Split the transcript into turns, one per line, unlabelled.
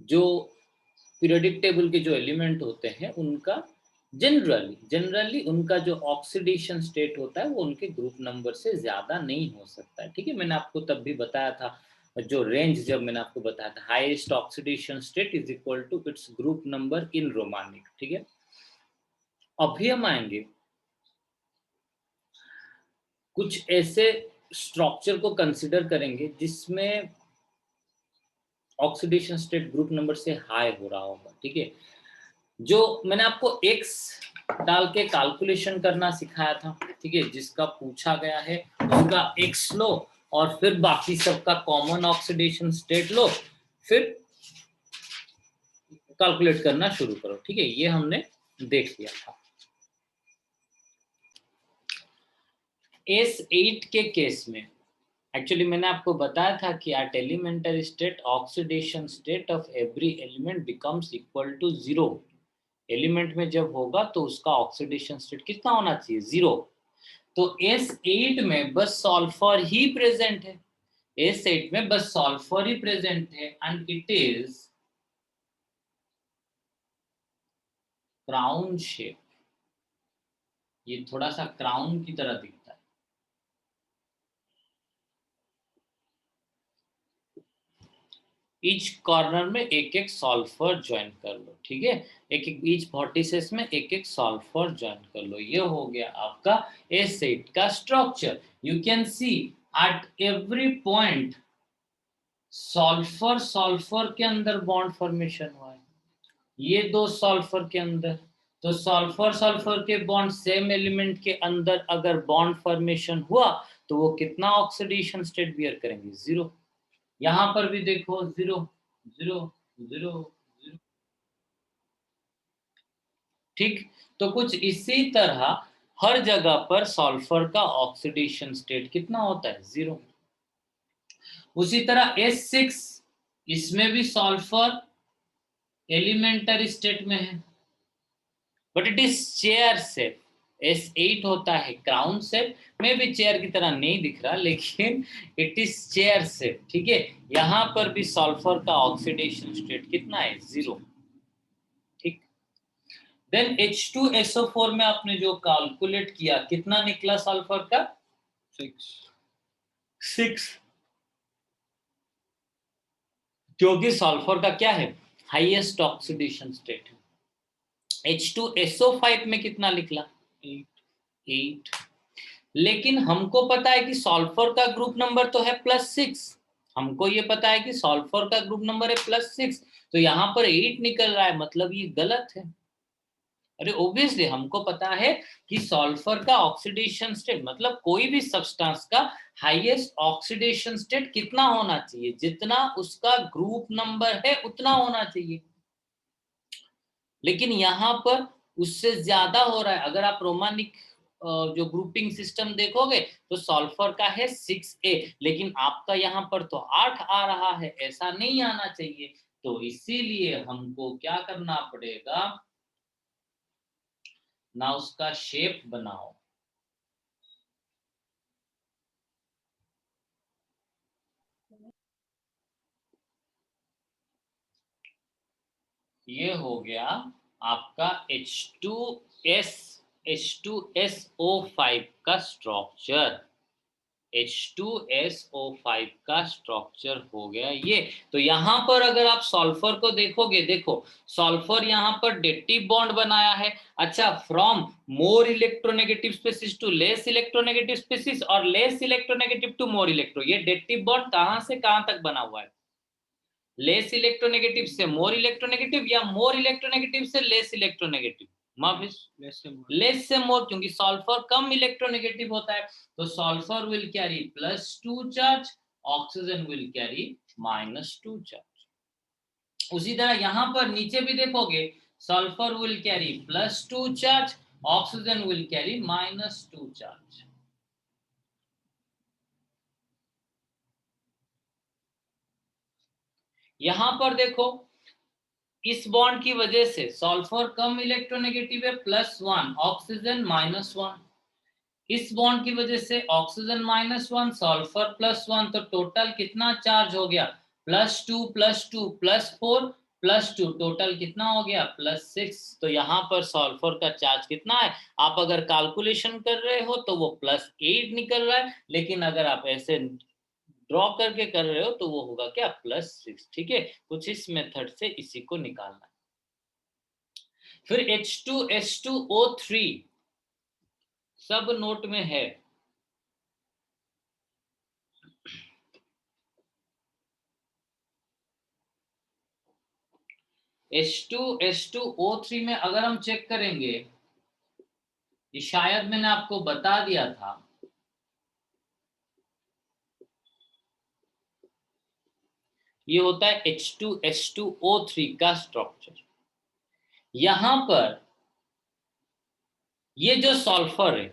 जो periodic table के जो एलिमेंट होते हैं उनका जनरली उनका जो ऑक्सीडेशन स्टेट होता है वो उनके ग्रुप नंबर से ज्यादा नहीं हो सकता है। ठीक है, मैंने आपको तब भी बताया था, जो रेंज जब मैंने आपको बताया था, highest oxidation state is equal to its group number in romanic. ठीक है, अभी हम आएंगे कुछ ऐसे स्ट्रक्चर को कंसिडर करेंगे जिसमें ऑक्सीडेशन स्टेट ग्रुप नंबर से हाई हो रहा होगा। ठीक है, जो मैंने आपको एक्स डाल के कैलकुलेशन करना सिखाया था, ठीक है, जिसका पूछा गया है उसका एक्स लो और फिर बाकी सबका कॉमन ऑक्सीडेशन स्टेट लो, फिर कैलकुलेट करना शुरू करो। ठीक है, ये हमने देख लिया था। S8 के केस में एक्चुअली मैंने आपको बताया था कि at elementary state oxidation state of every element becomes equal to 0। Element में जब होगा तो उसका ऑक्सीडेशन स्टेट कितना होना चाहिए? 0। तो S8 में बस सल्फर ही प्रेजेंट है, S8 में बस सल्फर ही प्रेजेंट है and it is crown shape. ये थोड़ा सा क्राउन की तरह दिखता है। ईच कॉर्नर में एक एक सल्फर ज्वाइन कर लो। ठीक है, एक एक ईच वर्टिसेस में एक एक सल्फर ज्वाइन कर लो। ये हो गया आपका S8 का structure. You can see at every point sulphur sulphur के अंदर बॉन्ड फॉर्मेशन हुआ है, ये दो सल्फर के अंदर। तो सल्फर सल्फर के बॉन्ड सेम एलिमेंट के अंदर अगर बॉन्ड फॉर्मेशन हुआ तो वो कितना ऑक्सीडेशन स्टेट बियर करेंगे? 0। यहां पर भी देखो 0 0 0 0। ठीक, तो कुछ इसी तरह हर जगह पर सल्फर का ऑक्सीडेशन स्टेट कितना होता है? 0। उसी तरह S6, इसमें भी सल्फर एलिमेंटरी स्टेट में है but it is chair shape. S8 होता है क्राउन शेप में, भी चेयर की तरह नहीं दिख रहा लेकिन इट इज चेयर शेप। ठीक है, यहां पर भी सल्फर का ऑक्सीडेशन स्टेट कितना है? 0। ठीक, देन H2SO4 में आपने जो कैलकुलेट किया कितना निकला सल्फर का? 6। क्योंकि सल्फर का क्या है? हाईएस्ट ऑक्सीडेशन स्टेट है। H2SO5 में कितना निकला? 8। लेकिन हमको पता है कि सल्फर का ग्रुप नंबर तो है +6। हमको ये पता है कि सल्फर का ग्रुप नंबर है +6, तो यहाँ पर 8 निकल रहा है, मतलब ये गलत है। अरे ऑब्वियसली हमको पता है कि सल्फर का ऑक्सीडेशन स्टेट मतलब कोई भी सब्सटेंस का हाईएस्ट ऑक्सीडेशन स्टेट कितना होना चाहिए? जितना उसका ग्रुप नंबर है उतना होना चाहिए। लेकिन यहाँ पर उससे ज्यादा हो रहा है। अगर आप रोमानिक जो ग्रुपिंग सिस्टम देखोगे तो सल्फर का है 6A, लेकिन आपका यहाँ पर तो 8 आ रहा है, ऐसा नहीं आना चाहिए। तो इसीलिए हमको क्या करना पड़ेगा ना, उसका शेप बनाओ। ये हो गया आपका H2SO5 का स्ट्रक्चर। H2SO5 का स्ट्रक्चर हो गया ये। तो यहां पर अगर आप सल्फर को देखोगे, देखो सल्फर यहां पर डेटिव बॉन्ड बनाया है। अच्छा, from more electronegative species to less electronegative species और less electronegative to more electro, ये डेटिव बॉन्ड कहां से कहां तक बना हुआ है? लेस इलेक्ट्रोनेगेटिव से मोर इलेक्ट्रोनेगेटिव या मोर इलेक्ट्रोनेगेटिव से लेस इलेक्ट्रोनेगेटिव? लेस से मोर, क्योंकि सल्फर कम इलेक्ट्रोनेगेटिव होता है। तो sulphur will carry +2 charge, oxygen will carry -2 charge. उसी तरह यहां पर नीचे भी देखोगे sulphur will carry +2 charge, oxygen will carry -2 charge. यहां पर देखो इस बॉन्ड की वजह से सल्फर कम इलेक्ट्रोनेगेटिव है +1, ऑक्सीजन -1। इस बॉन्ड की वजह से ऑक्सीजन -1, सल्फर +1, तो टोटल कितना चार्ज हो गया? +2 +2 +4, +2, टोटल कितना हो गया +6। तो यहाँ पर सल्फर का चार्ज कितना है, आप अगर कैलकुलेशन कर रहे हो तो वो +8 निकल रहा है, लेकिन अगर आप ऐसे ड्रॉ करके कर रहे हो तो वो होगा क्या +6। ठीक है, कुछ इस मेथड से इसी को निकालना है। फिर H2S2O3 सब नोट में है। H2S2O3 में अगर हम चेक करेंगे, ये शायद मैंने आपको बता दिया था, ये होता है H2S2O3 का स्ट्रक्चर। यहां पर ये जो सल्फर है